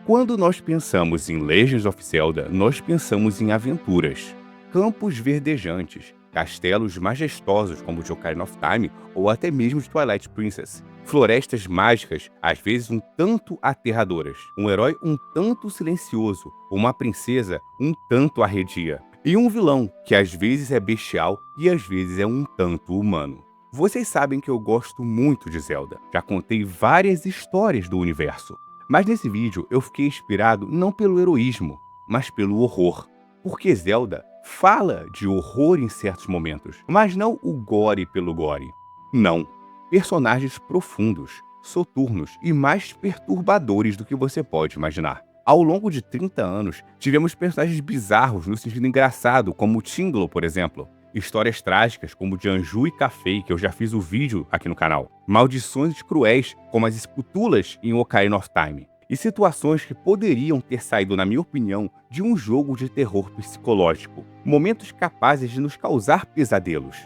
Quando nós pensamos em Legends of Zelda, nós pensamos em aventuras, campos verdejantes, castelos majestosos como o de Ocarina of Time ou até mesmo de Twilight Princess, florestas mágicas, às vezes um tanto aterradoras, um herói um tanto silencioso, uma princesa um tanto arredia, e um vilão que às vezes é bestial e às vezes é um tanto humano. Vocês sabem que eu gosto muito de Zelda, já contei várias histórias do universo. Mas nesse vídeo eu fiquei inspirado não pelo heroísmo, mas pelo horror. Porque Zelda fala de horror em certos momentos, mas não o gore pelo gore. Não. Personagens profundos, soturnos e mais perturbadores do que você pode imaginar. Ao longo de 30 anos, tivemos personagens bizarros no sentido engraçado, como o Tinglo, por exemplo. Histórias trágicas, como de Anju e Cafei, que eu já fiz o vídeo aqui no canal. Maldições cruéis, como as Esputulas em Ocarina of Time. E situações que poderiam ter saído, na minha opinião, de um jogo de terror psicológico. Momentos capazes de nos causar pesadelos.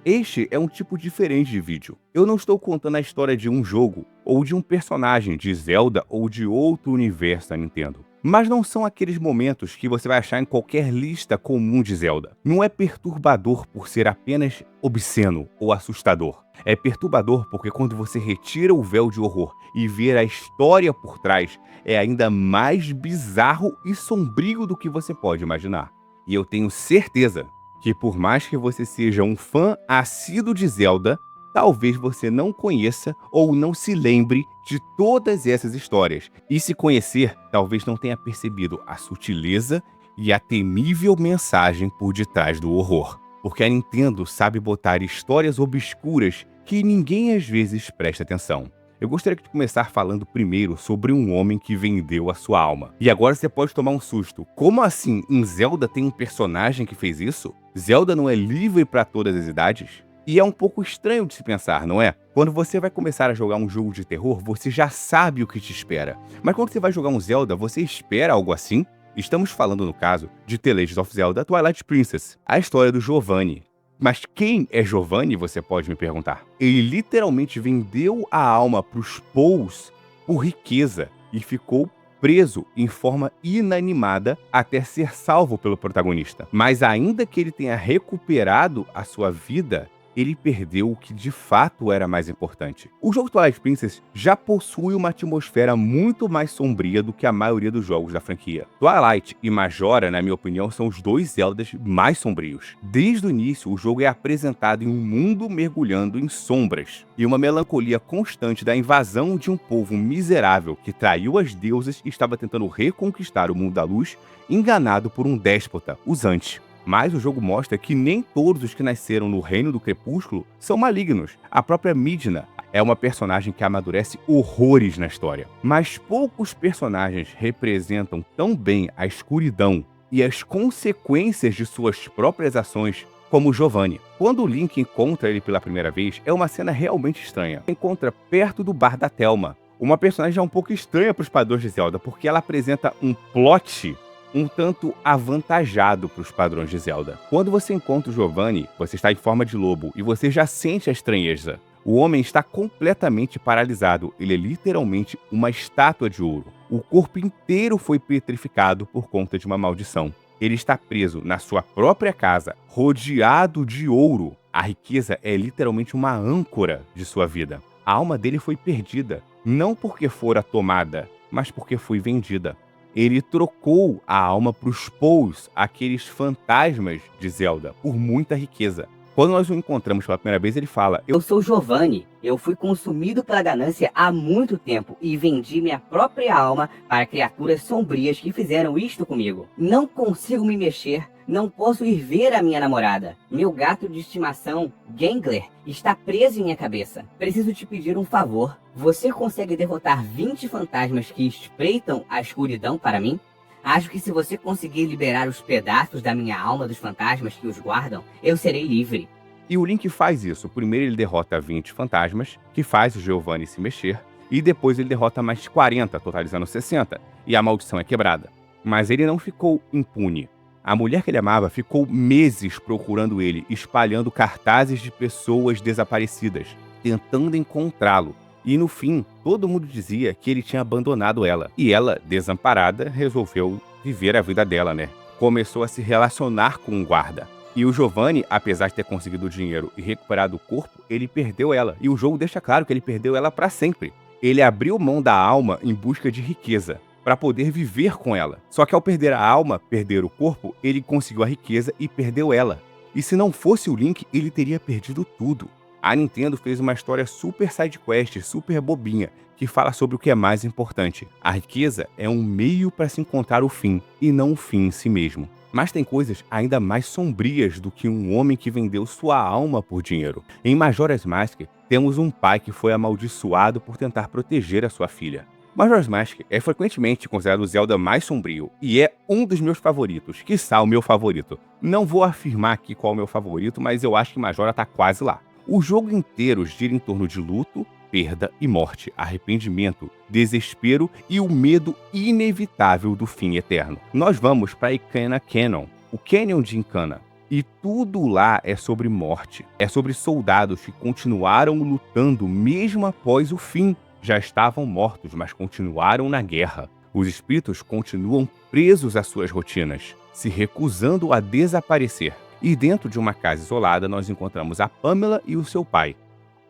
Este é um tipo diferente de vídeo. Eu não estou contando a história de um jogo, ou de um personagem de Zelda ou de outro universo da Nintendo. Mas não são aqueles momentos que você vai achar em qualquer lista comum de Zelda. Não é perturbador por ser apenas obsceno ou assustador. É perturbador porque quando você retira o véu de horror e vê a história por trás, é ainda mais bizarro e sombrio do que você pode imaginar. E eu tenho certeza que por mais que você seja um fã assíduo de Zelda, talvez você não conheça ou não se lembre de todas essas histórias. E se conhecer, talvez não tenha percebido a sutileza e a temível mensagem por detrás do horror. Porque a Nintendo sabe botar histórias obscuras que ninguém às vezes presta atenção. Eu gostaria de começar falando primeiro sobre um homem que vendeu a sua alma. E agora você pode tomar um susto. Como assim? Em Zelda tem um personagem que fez isso? Zelda não é livre para todas as idades? E é um pouco estranho de se pensar, não é? Quando você vai começar a jogar um jogo de terror, você já sabe o que te espera. Mas quando você vai jogar um Zelda, você espera algo assim? Estamos falando, no caso, de The Legend of Zelda Twilight Princess, a história do Giovanni. Mas quem é Giovanni, você pode me perguntar? Ele literalmente vendeu a alma para os Pouls por riqueza e ficou preso em forma inanimada até ser salvo pelo protagonista. Mas ainda que ele tenha recuperado a sua vida, ele perdeu o que de fato era mais importante. O jogo Twilight Princess já possui uma atmosfera muito mais sombria do que a maioria dos jogos da franquia. Twilight e Majora, na minha opinião, são os dois Zeldas mais sombrios. Desde o início, o jogo é apresentado em um mundo mergulhando em sombras e uma melancolia constante da invasão de um povo miserável que traiu as deusas e estava tentando reconquistar o mundo da luz, enganado por um déspota, os Antes. Mas o jogo mostra que nem todos os que nasceram no Reino do Crepúsculo são malignos. A própria Midna é uma personagem que amadurece horrores na história. Mas poucos personagens representam tão bem a escuridão e as consequências de suas próprias ações como Giovanni. Quando o Link encontra ele pela primeira vez, é uma cena realmente estranha. Encontra perto do bar da Thelma. Uma personagem um pouco estranha para os padrões de Zelda, porque ela apresenta um plot um tanto avantajado para os padrões de Zelda. Quando você encontra o Giovanni, você está em forma de lobo e você já sente a estranheza. O homem está completamente paralisado, ele é literalmente uma estátua de ouro. O corpo inteiro foi petrificado por conta de uma maldição. Ele está preso na sua própria casa, rodeado de ouro. A riqueza é literalmente uma âncora de sua vida. A alma dele foi perdida, não porque fora tomada, mas porque foi vendida. Ele trocou a alma para os Pouls, aqueles fantasmas de Zelda, por muita riqueza. Quando nós o encontramos pela primeira vez, ele fala: Eu sou Giovanni, eu fui consumido pela ganância há muito tempo e vendi minha própria alma para criaturas sombrias que fizeram isto comigo. Não consigo me mexer, não posso ir ver a minha namorada. Meu gato de estimação, Gangler, está preso em minha cabeça. Preciso te pedir um favor. Você consegue derrotar 20 fantasmas que espreitam a escuridão para mim? Acho que se você conseguir liberar os pedaços da minha alma dos fantasmas que os guardam, eu serei livre. E o Link faz isso. Primeiro ele derrota 20 fantasmas, que faz o Giovanni se mexer, e depois ele derrota mais 40, totalizando 60, e a maldição é quebrada. Mas ele não ficou impune. A mulher que ele amava ficou meses procurando ele, espalhando cartazes de pessoas desaparecidas, tentando encontrá-lo. E no fim, todo mundo dizia que ele tinha abandonado ela. E ela, desamparada, resolveu viver a vida dela, né? Começou a se relacionar com um guarda. E o Giovanni, apesar de ter conseguido o dinheiro e recuperado o corpo, ele perdeu ela. E o jogo deixa claro que ele perdeu ela para sempre. Ele abriu mão da alma em busca de riqueza, para poder viver com ela. Só que ao perder a alma, perder o corpo, ele conseguiu a riqueza e perdeu ela. E se não fosse o Link, ele teria perdido tudo. A Nintendo fez uma história super sidequest, super bobinha, que fala sobre o que é mais importante. A riqueza é um meio para se encontrar o fim, e não o fim em si mesmo. Mas tem coisas ainda mais sombrias do que um homem que vendeu sua alma por dinheiro. Em Majora's Mask, temos um pai que foi amaldiçoado por tentar proteger a sua filha. Majora's Mask é frequentemente considerado o Zelda mais sombrio, e é um dos meus favoritos, quiçá o meu favorito. Não vou afirmar aqui qual é o meu favorito, mas eu acho que Majora tá quase lá. O jogo inteiro gira em torno de luto, perda e morte, arrependimento, desespero e o medo inevitável do fim eterno. Nós vamos para Ikana Canyon, o Canyon de Ikana. E tudo lá é sobre morte. É sobre soldados que continuaram lutando mesmo após o fim. Já estavam mortos, mas continuaram na guerra. Os espíritos continuam presos às suas rotinas, se recusando a desaparecer. E dentro de uma casa isolada, nós encontramos a Pamela e o seu pai.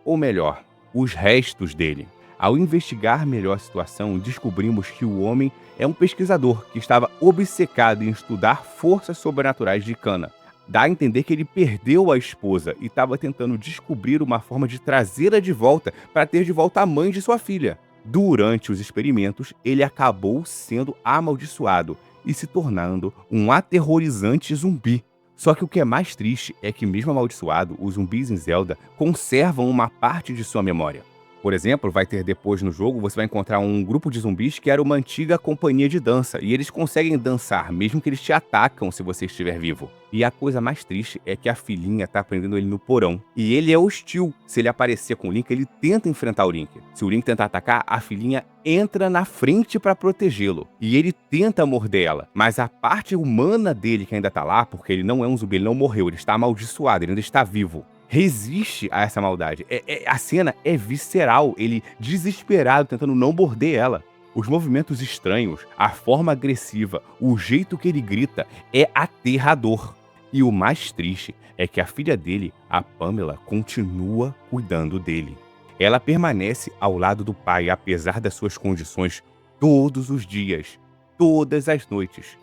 Ou melhor, os restos dele. Ao investigar melhor a situação, descobrimos que o homem é um pesquisador que estava obcecado em estudar forças sobrenaturais de Ikana. Dá a entender que ele perdeu a esposa e estava tentando descobrir uma forma de trazê-la de volta para ter de volta a mãe de sua filha. Durante os experimentos, ele acabou sendo amaldiçoado e se tornando um aterrorizante zumbi. Só que o que é mais triste é que, mesmo amaldiçoado, os zumbis em Zelda conservam uma parte de sua memória. Por exemplo, vai ter depois no jogo, você vai encontrar um grupo de zumbis que era uma antiga companhia de dança, e eles conseguem dançar, mesmo que eles te atacam se você estiver vivo. E a coisa mais triste é que a filhinha tá prendendo ele no porão, e ele é hostil. Se ele aparecer com o Link, ele tenta enfrentar o Link. Se o Link tentar atacar, a filhinha entra na frente para protegê-lo, e ele tenta morder ela, mas a parte humana dele que ainda tá lá, porque ele não é um zumbi, ele não morreu, ele está amaldiçoado, ele ainda está vivo, resiste a essa maldade. A cena é visceral, ele desesperado tentando não morder ela. Os movimentos estranhos, a forma agressiva, o jeito que ele grita é aterrador. E o mais triste é que a filha dele, a Pamela, continua cuidando dele. Ela permanece ao lado do pai, apesar das suas condições, todos os dias, todas as noites.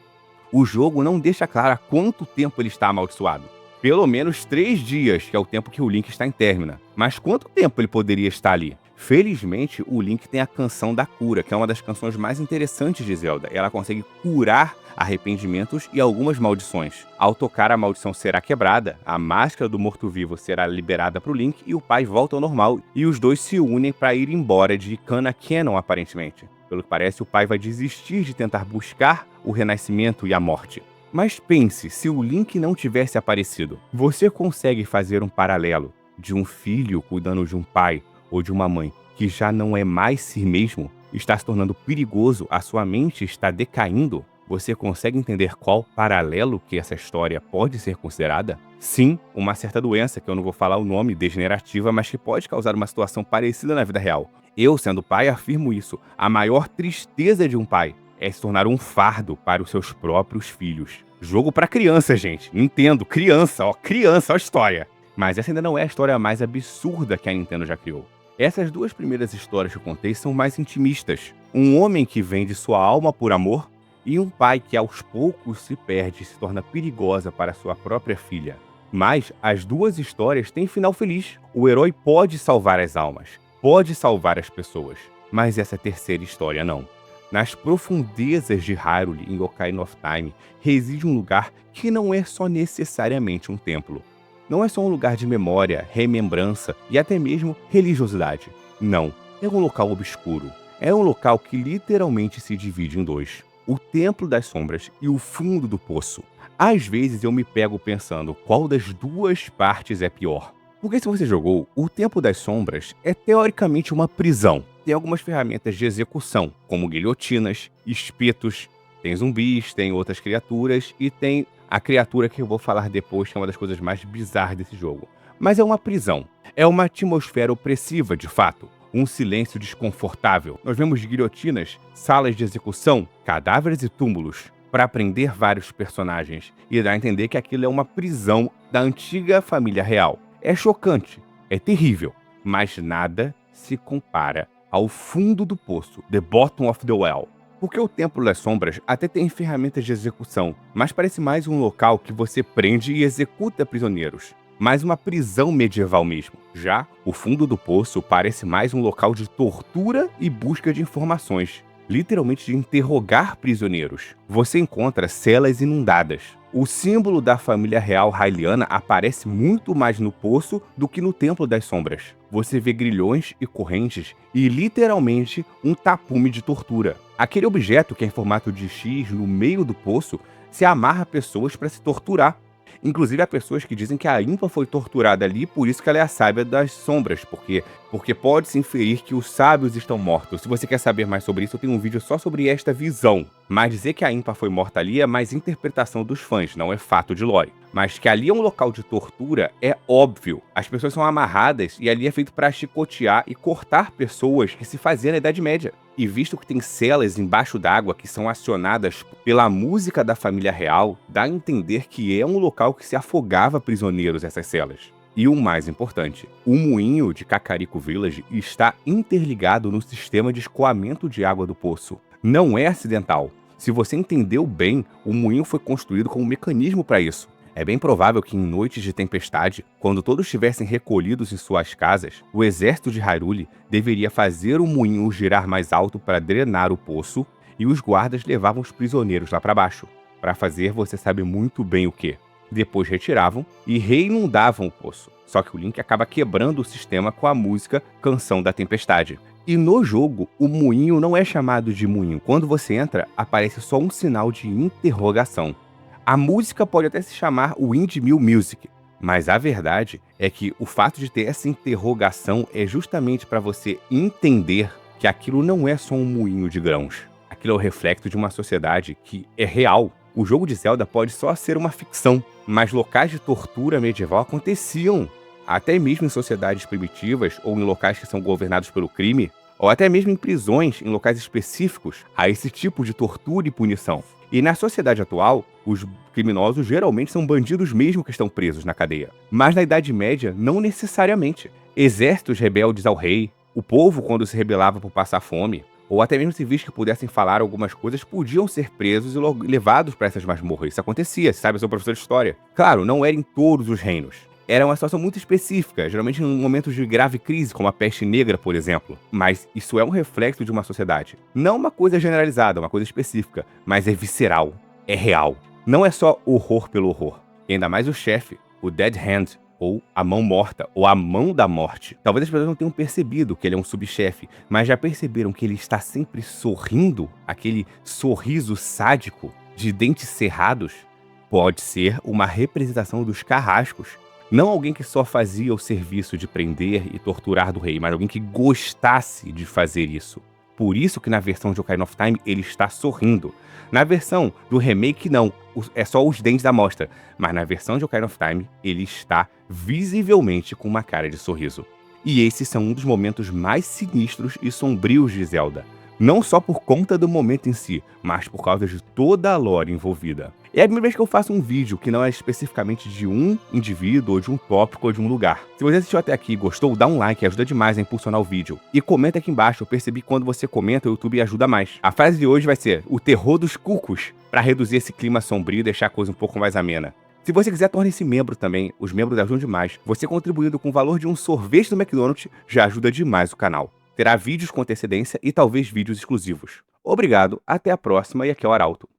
O jogo não deixa claro há quanto tempo ele está amaldiçoado. Pelo menos 3 dias, que é o tempo que o Link está em Termina. Mas quanto tempo ele poderia estar ali? Felizmente, o Link tem a canção da cura, que é uma das canções mais interessantes de Zelda. Ela consegue curar arrependimentos e algumas maldições. Ao tocar, a maldição será quebrada, a máscara do morto-vivo será liberada para o Link e o pai volta ao normal. E os dois se unem para ir embora de Ikana Canyon, aparentemente. Pelo que parece, o pai vai desistir de tentar buscar o renascimento e a morte. Mas pense, se o Link não tivesse aparecido, você consegue fazer um paralelo de um filho cuidando de um pai ou de uma mãe que já não é mais si mesmo, está se tornando perigoso, a sua mente está decaindo? Você consegue entender qual paralelo que essa história pode ser considerada? Sim, uma certa doença, que eu não vou falar o nome, degenerativa, mas que pode causar uma situação parecida na vida real. Eu, sendo pai, afirmo isso. A maior tristeza de um pai é se tornar um fardo para os seus próprios filhos. Jogo pra criança, gente. Nintendo, criança, ó a história. Mas essa ainda não é a história mais absurda que a Nintendo já criou. Essas duas primeiras histórias que eu contei são mais intimistas. Um homem que vende sua alma por amor e um pai que aos poucos se perde e se torna perigosa para sua própria filha. Mas as duas histórias têm final feliz. O herói pode salvar as almas, pode salvar as pessoas, mas essa terceira história não. Nas profundezas de Hyrule, em Ocarina of Time, reside um lugar que não é só necessariamente um templo. Não é só um lugar de memória, remembrança e até mesmo religiosidade. Não, é um local obscuro. É um local que literalmente se divide em dois. O Templo das Sombras e o Fundo do Poço. Às vezes eu me pego pensando qual das duas partes é pior. Porque se você jogou, o Templo das Sombras é teoricamente uma prisão. Tem algumas ferramentas de execução, como guilhotinas, espetos, tem zumbis, tem outras criaturas e tem a criatura que eu vou falar depois, que é uma das coisas mais bizarras desse jogo. Mas é uma prisão. É uma atmosfera opressiva, de fato. um silêncio desconfortável. Nós vemos guilhotinas, salas de execução, cadáveres e túmulos, para prender vários personagens e dar a entender que aquilo é uma prisão da antiga família real. É chocante, é terrível, mas nada se compara ao fundo do poço, The Bottom of the Well. Porque o Templo das Sombras até tem ferramentas de execução, mas parece mais um local que você prende e executa prisioneiros. Mais uma prisão medieval mesmo. Já o fundo do poço parece mais um local de tortura e busca de informações. Literalmente de interrogar prisioneiros. Você encontra celas inundadas. O símbolo da família real Hyliana aparece muito mais no poço do que no Templo das Sombras. Você vê grilhões e correntes e literalmente um tapume de tortura. Aquele objeto que é em formato de X no meio do poço se amarra a pessoas para se torturar. Inclusive há pessoas que dizem que a Impa foi torturada ali, por isso que ela é a sábia das sombras, porque pode-se inferir que os sábios estão mortos. Se você quer saber mais sobre isso, eu tenho um vídeo só sobre esta visão. Mas dizer que a Impa foi morta ali é mais interpretação dos fãs, não é fato de lore. Mas que ali é um local de tortura é óbvio. As pessoas são amarradas e ali é feito para chicotear e cortar pessoas que se faziam na Idade Média. E visto que tem celas embaixo d'água que são acionadas pela música da família real, dá a entender que é um local que se afogava prisioneiros essas celas. E o mais importante, o moinho de Kakariko Village está interligado no sistema de escoamento de água do poço. Não é acidental. Se você entendeu bem, o moinho foi construído com um mecanismo para isso. É bem provável que em noites de tempestade, quando todos estivessem recolhidos em suas casas, o exército de Hyrule deveria fazer o moinho girar mais alto para drenar o poço e os guardas levavam os prisioneiros lá para baixo, para fazer você sabe muito bem o que. Depois retiravam e reinundavam o poço. Só que o Link acaba quebrando o sistema com a música Canção da Tempestade. E no jogo, o moinho não é chamado de moinho. Quando você entra, aparece só um sinal de interrogação. A música pode até se chamar Windmill Music, mas a verdade é que o fato de ter essa interrogação é justamente para você entender que aquilo não é só um moinho de grãos. Aquilo é o reflexo de uma sociedade que é real. O jogo de Zelda pode só ser uma ficção, mas locais de tortura medieval aconteciam, até mesmo em sociedades primitivas ou em locais que são governados pelo crime, ou até mesmo em prisões, em locais específicos, há esse tipo de tortura e punição. E na sociedade atual, os criminosos geralmente são bandidos mesmo que estão presos na cadeia. Mas na Idade Média, não necessariamente. Exércitos rebeldes ao rei, o povo quando se rebelava por passar fome, ou até mesmo civis que pudessem falar algumas coisas, podiam ser presos e levados para essas masmorras. Isso acontecia, sabe? Eu sou professor de história. Claro, não era em todos os reinos. Era uma situação muito específica, geralmente em momentos de grave crise, como a peste negra, por exemplo. Mas isso é um reflexo de uma sociedade. Não uma coisa generalizada, uma coisa específica, mas é visceral, é real. Não é só horror pelo horror. E ainda mais o chefe, o Dead Hand, ou a mão morta, ou a mão da morte. Talvez as pessoas não tenham percebido que ele é um subchefe, mas já perceberam que ele está sempre sorrindo, aquele sorriso sádico de dentes cerrados? Pode ser uma representação dos carrascos. Não alguém que só fazia o serviço de prender e torturar do rei, mas alguém que gostasse de fazer isso. Por isso que na versão de Ocarina of Time ele está sorrindo. Na versão do remake não, é só os dentes da mostra. Mas na versão de Ocarina of Time ele está visivelmente com uma cara de sorriso. E esses são um dos momentos mais sinistros e sombrios de Zelda. Não só por conta do momento em si, mas por causa de toda a lore envolvida. É a primeira vez que eu faço um vídeo que não é especificamente de um indivíduo, ou de um tópico, ou de um lugar. Se você assistiu até aqui e gostou, dá um like, ajuda demais a impulsionar o vídeo. E comenta aqui embaixo, eu percebi que quando você comenta, o YouTube ajuda mais. A frase de hoje vai ser o terror dos cucos, para reduzir esse clima sombrio e deixar a coisa um pouco mais amena. Se você quiser, torne-se membro também, os membros ajudam demais. Você contribuindo com o valor de um sorvete do McDonald's já ajuda demais o canal. Terá vídeos com antecedência e talvez vídeos exclusivos. Obrigado, até a próxima e aqui é o Arauto.